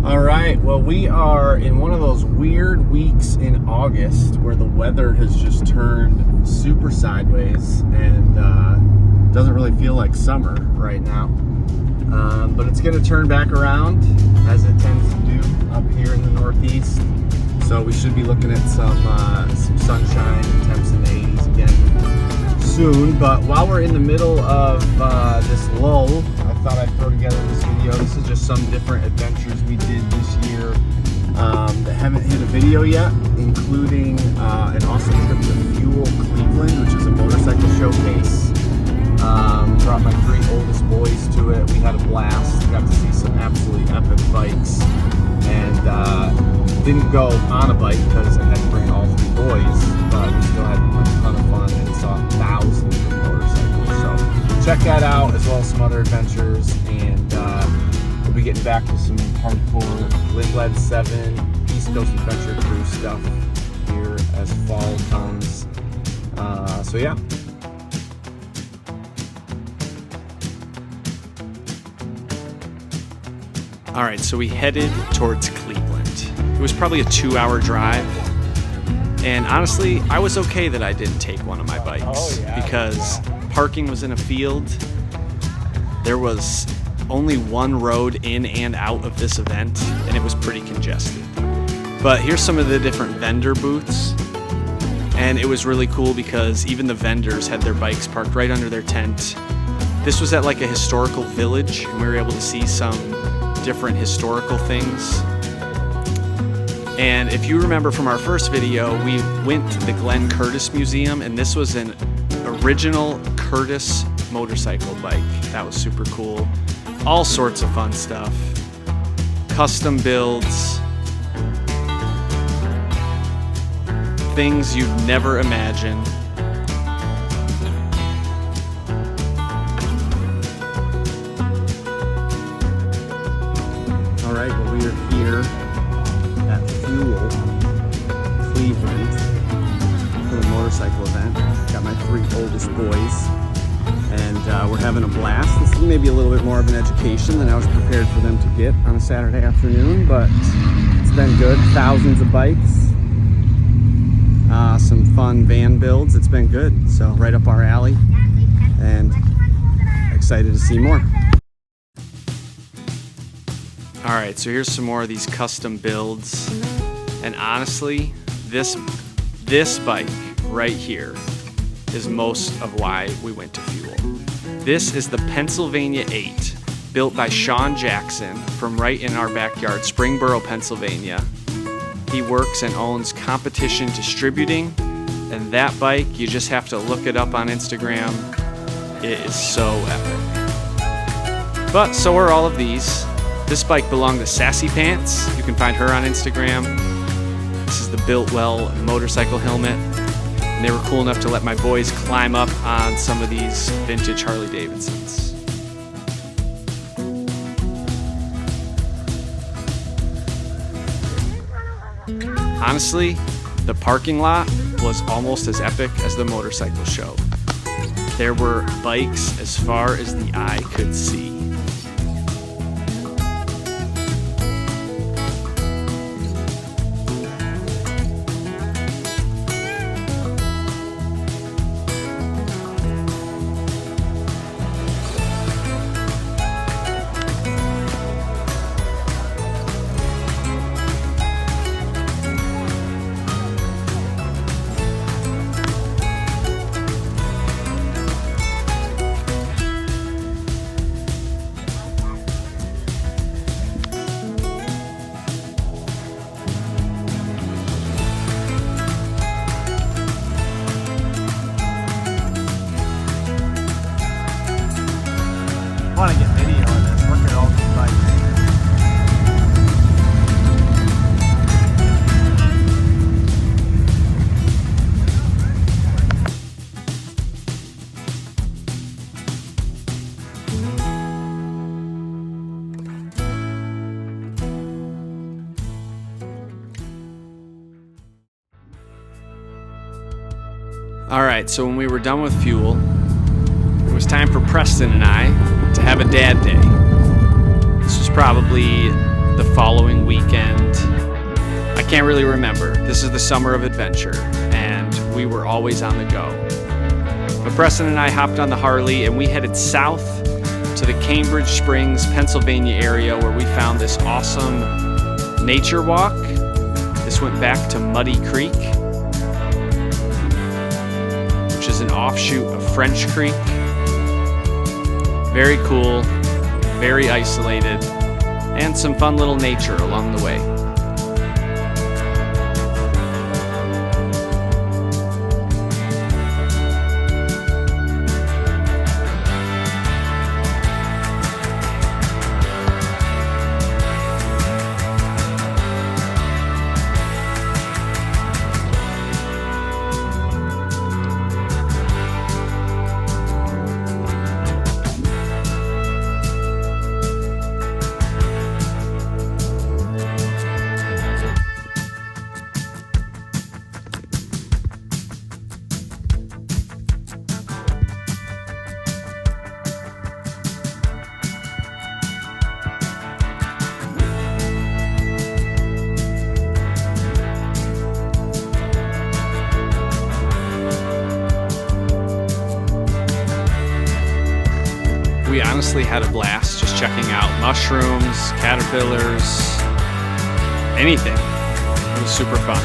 All right, well, we are in one of those weird weeks in August where the weather has just turned super sideways and doesn't really feel like summer right now. But it's going to turn back around as it tends to do up here in the Northeast. So we should be looking at some sunshine and temps in the 80s again soon. But while we're in the middle of this lull, I thought I'd throw together this video. This is just some different adventures we did this year that haven't hit a video yet, including an awesome trip to Fuel Cleveland, which is a motorcycle showcase. Brought my 3 oldest boys to it. We had a blast. Got to see some absolutely epic bikes, and didn't go on a bike because I had to bring all 3 boys, but we still had a ton of fun and saw thousands of motorcycles. So check that out, as well as some other adventures, and we'll be getting back to some hardcore Lindblad 7 East Coast Adventure Crew stuff here as fall comes. So yeah. All right, so we headed towards Cleveland. It was probably a 2-hour drive. And honestly, I was okay that I didn't take one of my bikes because parking was in a field. There was only one road in and out of this event, and it was pretty congested. But here's some of the different vendor booths. And it was really cool because even the vendors had their bikes parked right under their tent. This was at like a historical village, and we were able to see some different historical things. And if you remember from our first video, we went to the Glenn Curtis Museum, and this was an original Curtis motorcycle bike. That was super cool. All sorts of fun stuff. Custom builds. Things you'd never imagine. All right, well, we are here at Fuel Cleveland for the motorcycle event. Got my 3 oldest boys, and we're having a blast. This is maybe a little bit more of an education than I was prepared for them to get on a Saturday afternoon, but it's been good. Thousands of bikes, some fun van builds. It's been good. So right up our alley, and excited to see more. All right, so here's some more of these custom builds. And honestly, this bike right here is most of why we went to Fuel. This is the Pennsylvania 8, built by Sean Jackson from right in our backyard, Springboro, Pennsylvania. He works and owns Competition Distributing, and that bike, you just have to look it up on Instagram. It is so epic. But so are all of these. This bike belonged to Sassy Pants. You can find her on Instagram. This is the Built Well motorcycle helmet. And they were cool enough to let my boys climb up on some of these vintage Harley Davidsons. Honestly, the parking lot was almost as epic as the motorcycle show. There were bikes as far as the eye could see. I want to get video of this. Look at all these bikes. All right, so when we were done with Fuel, it was time for Preston and I to have a dad day. This was probably the following weekend. I can't really remember. This is the summer of adventure, and we were always on the go. But Preston and I hopped on the Harley and we headed south to the Cambridge Springs, Pennsylvania area, where we found this awesome nature walk. This went back to Muddy Creek, which is an offshoot of French Creek. Very cool, very isolated, and some fun little nature along the way. We honestly had a blast just checking out mushrooms, caterpillars, anything. It was super fun.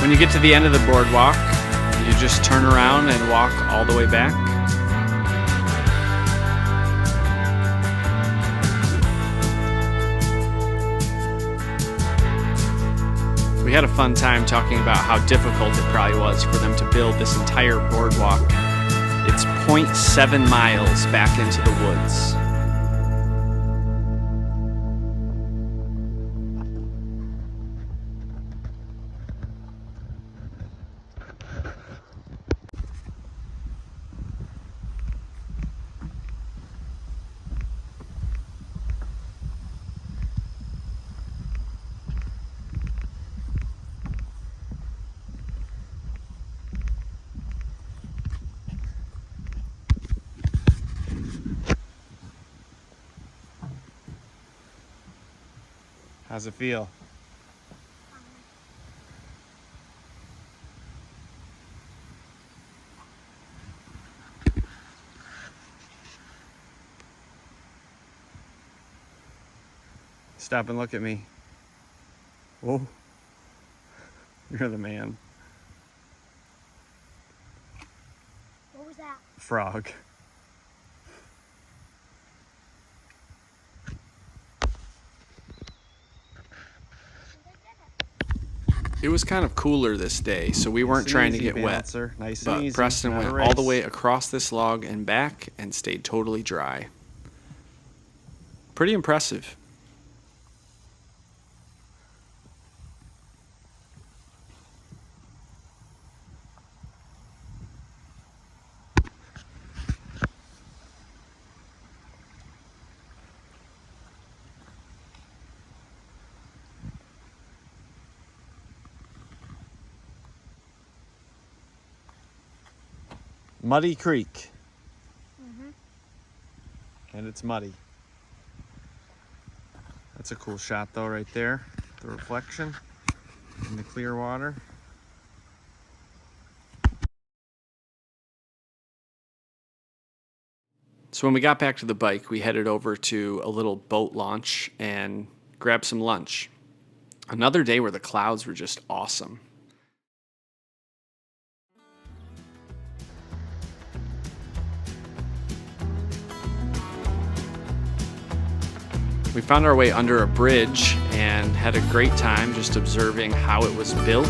When you get to the end of the boardwalk, you just turn around and walk all the way back. We had a fun time talking about how difficult it probably was for them to build this entire boardwalk. It's 0.7 miles back into the woods. How's it feel? Stop and look at me. Whoa. You're the man. What was that? Frog. It was kind of cooler this day, so we weren't trying to get wet. Nice and But easy. Preston Not a went all the race. way across this log and back and stayed totally dry. Pretty impressive. Muddy Creek. Mm-hmm. And it's muddy. That's a cool shot though right there. The reflection in the clear water. So when we got back to the bike, we headed over to a little boat launch and grabbed some lunch. Another day where the clouds were just awesome. We found our way under a bridge and had a great time just observing how it was built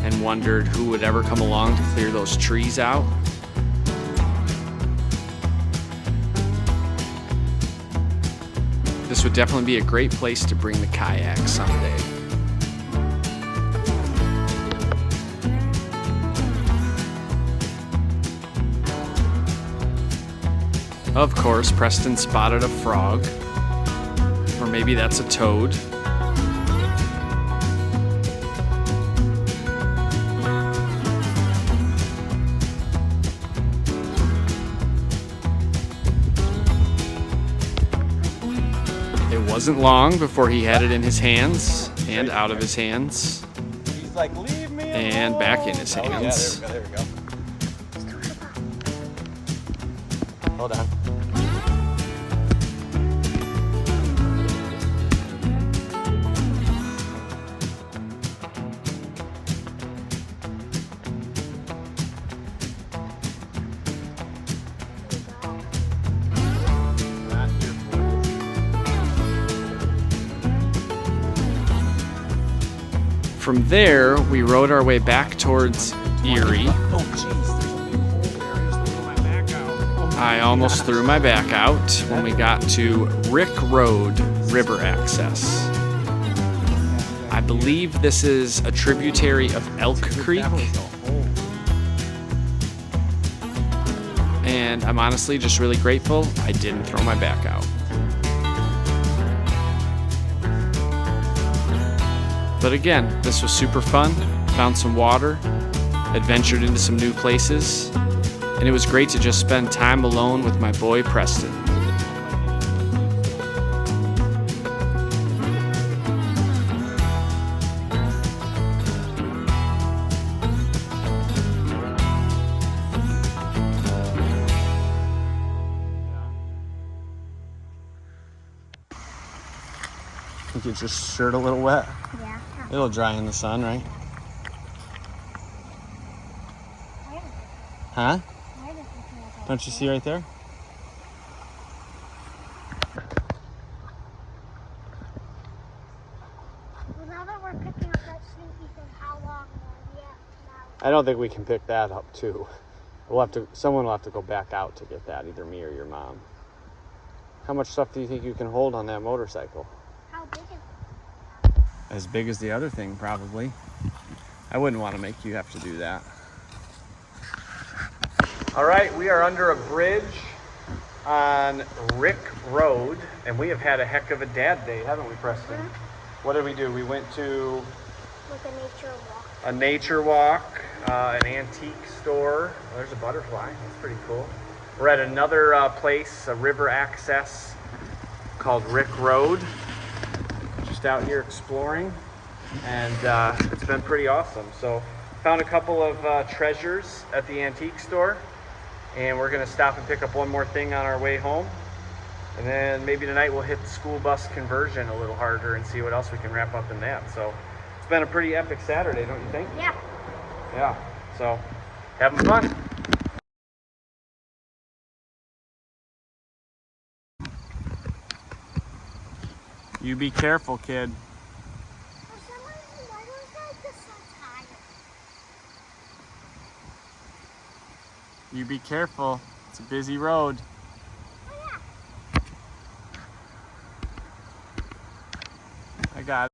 and wondered who would ever come along to clear those trees out. This would definitely be a great place to bring the kayak someday. Of course, Preston spotted a frog. Or maybe that's a toad. It wasn't long before he had it in his hands and out of his hands He's like, leave me and alone. back in his hands. Oh, yeah, there we go. Hold on. From there, we rode our way back towards Erie. Oh, jeez, there's a big hole there. I just threw my back out. I almost threw my back out when we got to Rick Road River Access. I believe this is a tributary of Elk Creek, and I'm honestly just really grateful I didn't throw my back out. But again, this was super fun. Found some water, adventured into some new places, and it was great to just spend time alone with my boy Preston. I think it's just shirt a little wet. Yeah. It'll dry in the sun, right? Huh? Don't you see right there? Well, now that we're picking up that sneaky thing, how long are we at now? I don't think we can pick that up too. We'll have to. Someone will have to go back out to get that, either me or your mom. How much stuff do you think you can hold on that motorcycle? How big is it? As big as the other thing, probably. I wouldn't want to make you have to do that. All right, we are under a bridge on Rick Road, and we have had a heck of a dad day, haven't we, Preston? Mm-hmm. What did we do? We went to Like a nature walk. a nature walk, an antique store. Oh, there's a butterfly. That's pretty cool. We're at another place, a river access called Rick Road. Just out here exploring, and it's been pretty awesome. So found a couple of treasures at the antique store, and we're gonna stop and pick up one more thing on our way home, and then maybe tonight we'll hit the school bus conversion a little harder and see what else we can wrap up in that. So it's been a pretty epic Saturday, don't you think? Yeah. Yeah, so having fun. You be careful, kid. For some reason, why was I just so tired? You be careful. It's a busy road. Oh, yeah. I got it.